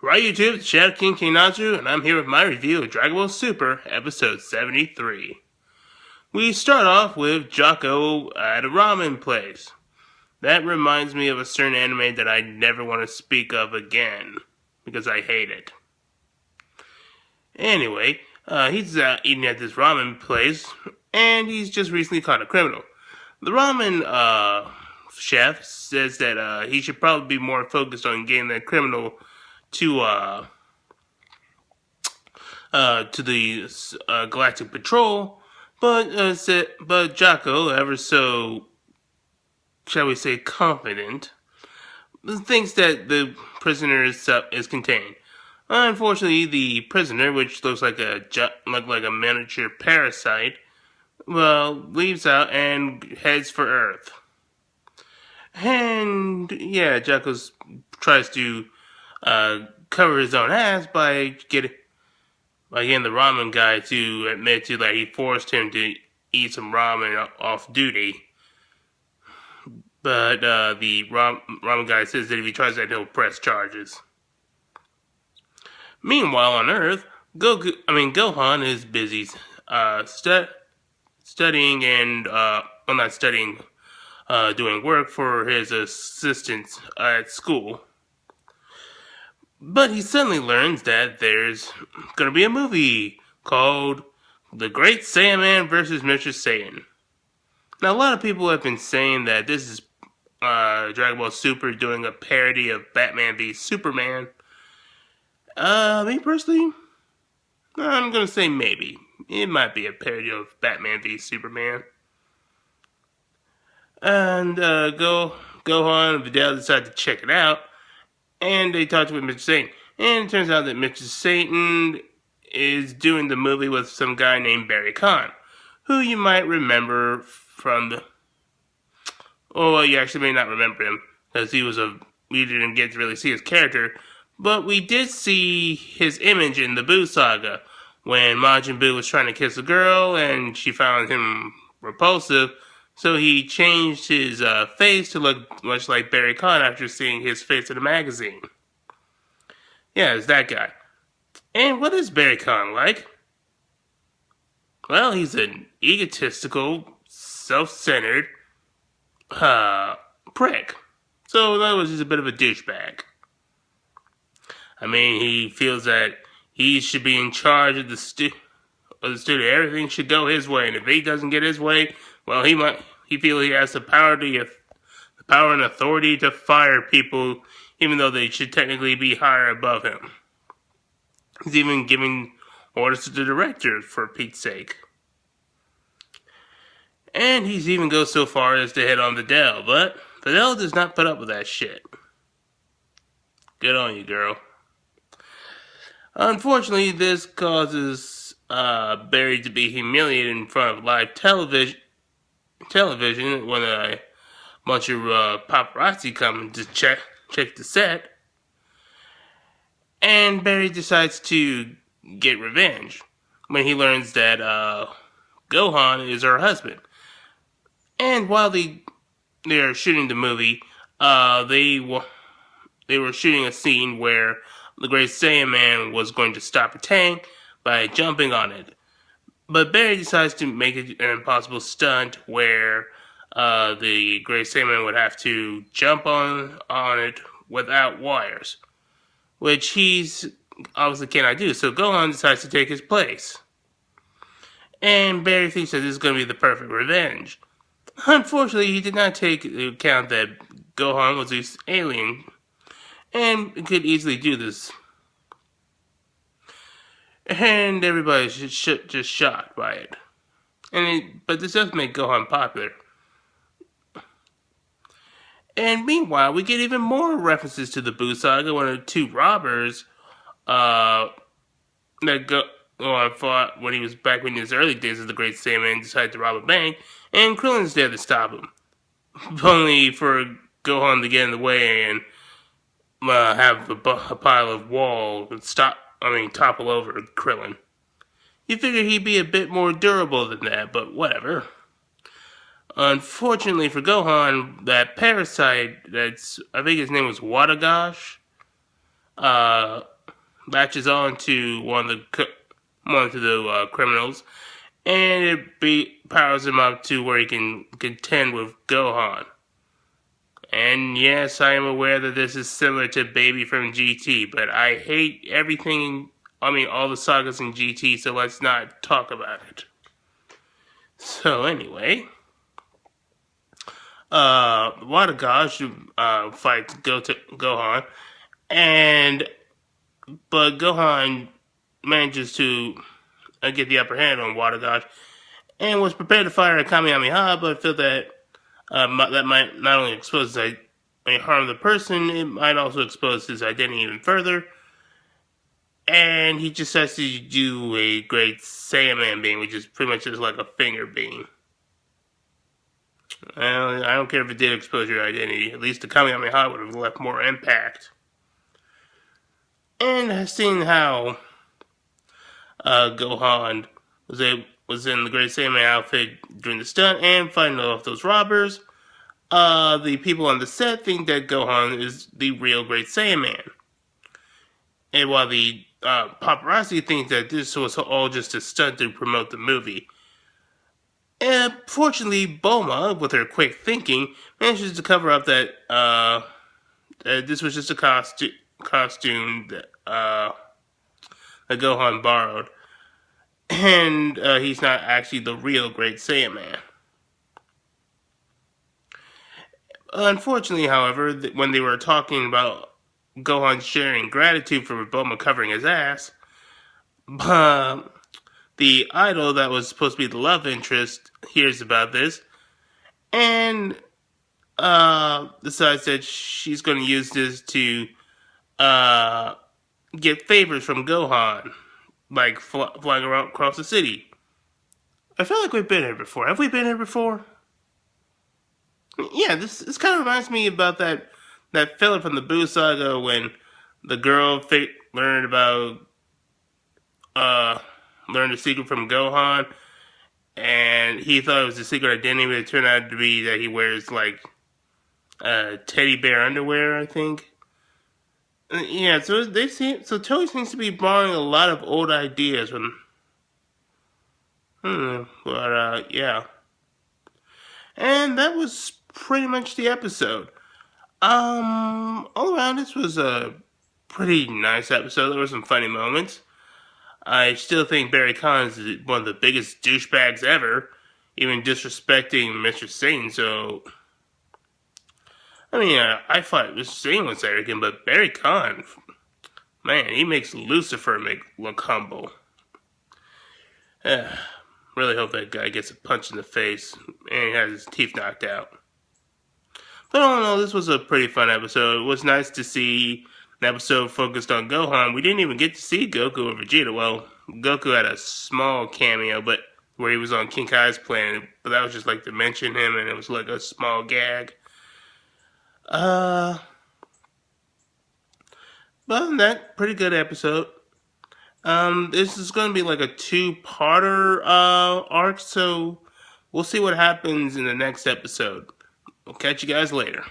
Right, YouTube, it's Shadow King Nazu, and I'm here with my review of Dragonball Super, Episode 73. We start off with Jocko at a ramen place. That reminds me of a certain anime that I never want to speak of again, because I hate it. Anyway, he's eating at this ramen place, and he's just recently caught a criminal. The ramen chef says that he should probably be more focused on getting that criminal to the Galactic Patrol, but Jocko, ever so, shall we say, confident, thinks that the prisoner is contained. Unfortunately, the prisoner, which looks like a miniature parasite, leaves out and heads for Earth. And yeah, Jocko tries to cover his own ass by getting the ramen guy to admit to that he forced him to eat some ramen off duty. But the ramen guy says that if he tries that, he'll press charges. Meanwhile, on Earth, Gohan is busy studying and, not studying, doing work for his assistants at school. But he suddenly learns that there's going to be a movie called The Great Saiyaman vs. Mr. Satan. Now, a lot of people have been saying that this is Dragon Ball Super doing a parody of Batman v Superman. Me personally, I'm going to say maybe. It might be a parody of Batman v Superman. And Gohan and Videl decide to check it out. And they talk to Mr. Satan. And it turns out that Mr. Satan is doing the movie with some guy named Barry Kahn, who you might remember from the... Oh, well, you actually may not remember him, because we didn't get to really see his character, but we did see his image in the Buu saga, when Majin Buu was trying to kiss a girl, and she found him repulsive, so he changed his face to look much like Barry Kahn after seeing his face in a magazine. Yeah, it's that guy. And what is Barry Kahn like? Well, he's an egotistical, self-centered prick. So that was just a bit of a douchebag. I mean, he feels that he should be in charge of the studio. Everything should go his way, and if he doesn't get his way, well, he feels he has the power and authority to fire people, even though they should technically be higher above him. He's even giving orders to the director, for Pete's sake. And he's even goes so far as to hit on Videl, but Videl does not put up with that shit. Good on you, girl. Unfortunately, this causes Barry to be humiliated in front of live television when a bunch of paparazzi come to check the set. And Barry decides to get revenge when he learns that Gohan is her husband. And while they're shooting the movie, they were shooting a scene where the Great Saiyaman was going to stop a tank by jumping on it. But Barry decides to make it an impossible stunt where the Great Saiyaman would have to jump on it without wires, which he's obviously cannot do. So Gohan decides to take his place. And Barry thinks that this is going to be the perfect revenge. Unfortunately, he did not take into account that Gohan was this alien and could easily do this. And everybody's just shocked by it. But this does make Gohan popular. And meanwhile, we get even more references to the Buu saga when the two robbers that Gohan fought when he was back in his early days as the Great Saiyaman decided to rob a bank, and Krillin's there to stop him. Only for Gohan to get in the way and have a pile of wall topple over Krillin. You figure he'd be a bit more durable than that, but whatever. Unfortunately for Gohan, that parasite, I think his name was Wadagash, uh, latches on to one of the criminals, and it powers him up to where he can contend with Gohan. And yes, I am aware that this is similar to Baby from GT, but I hate everything, all the sagas in GT, so let's not talk about it. So anyway, Wadagash fights Gohan, but Gohan manages to get the upper hand on Wadagash, and was prepared to fire a Kamehameha, but felt that that might not only harm the person, it might also expose his identity even further. And he just has to do a great Saiyaman beam, which is pretty much just like a finger beam. I don't care if it did expose your identity. At least the Kamehameha would have left more impact. And seeing how Gohan was in the Great Saiyaman outfit during the stunt and fighting off those robbers, the people on the set think that Gohan is the real Great Saiyaman. And while the paparazzi think that this was all just a stunt to promote the movie. And fortunately, Bulma, with her quick thinking, manages to cover up that this was just a costume that Gohan borrowed. And he's not actually the real Great Saiyaman. Unfortunately, however, when they were talking about Gohan sharing gratitude for Bulma covering his ass, the idol that was supposed to be the love interest hears about this and decides that she's going to use this to get favors from Gohan, like flying around across the city. I feel like we've been here before. Have we been here before? Yeah, this kind of reminds me about that filler from the Boo Saga when the girl learned the secret from Gohan, and he thought it was a secret identity, but it turned out to be that he wears like teddy bear underwear, I think. Yeah, so Toei seems to be borrowing a lot of old ideas from. Yeah. And that was pretty much the episode. All around, this was a pretty nice episode. There were some funny moments. I still think Barry Conn is one of the biggest douchebags ever, even disrespecting Mr. Satan, so. I thought Mr. Satan was arrogant, but Barry Conn, man, he makes Lucifer look humble. Really hope that guy gets a punch in the face and he has his teeth knocked out. But all in all, this was a pretty fun episode. It was nice to see an episode focused on Gohan. We didn't even get to see Goku or Vegeta. Well, Goku had a small cameo, but where he was on King Kai's planet, but that was just like to mention him, and it was like a small gag. But other than that, pretty good episode. This is going to be like a 2-parter arc, so we'll see what happens in the next episode. We'll catch you guys later.